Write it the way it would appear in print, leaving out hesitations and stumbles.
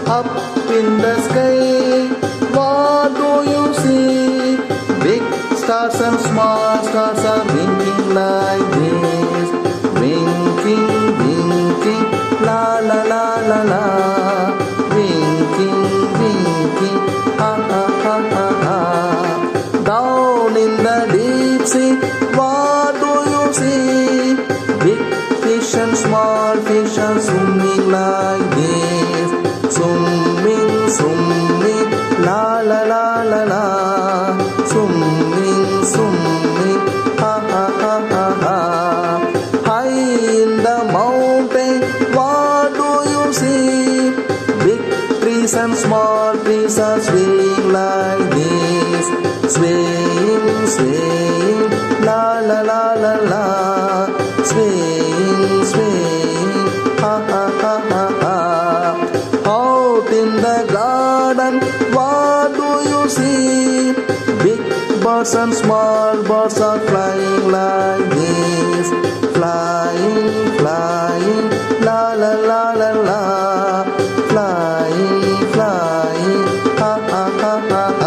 Up in the sky, what do you see? Big stars and small stars are winking like this. Winking, winking, la la la la la. Winking, winking, ha ha ha ha ha. Down in the deep sea, what do you see? Big fish and small fish are swimming like this. Swimming, swimming, la la la la la. Swimming, swimming, ha ha ha ha ha. High in the mountain, what do you see? Big trees and small trees are swaying like this. Swaying, swaying, la la la la la. Swaying, swaying, ha ha ha ha ha. Out in the garden, what do you see? Big birds and small birds are flying like this. Flying, flying, la la la la la. Flying, flying, ha ha ha ha ha.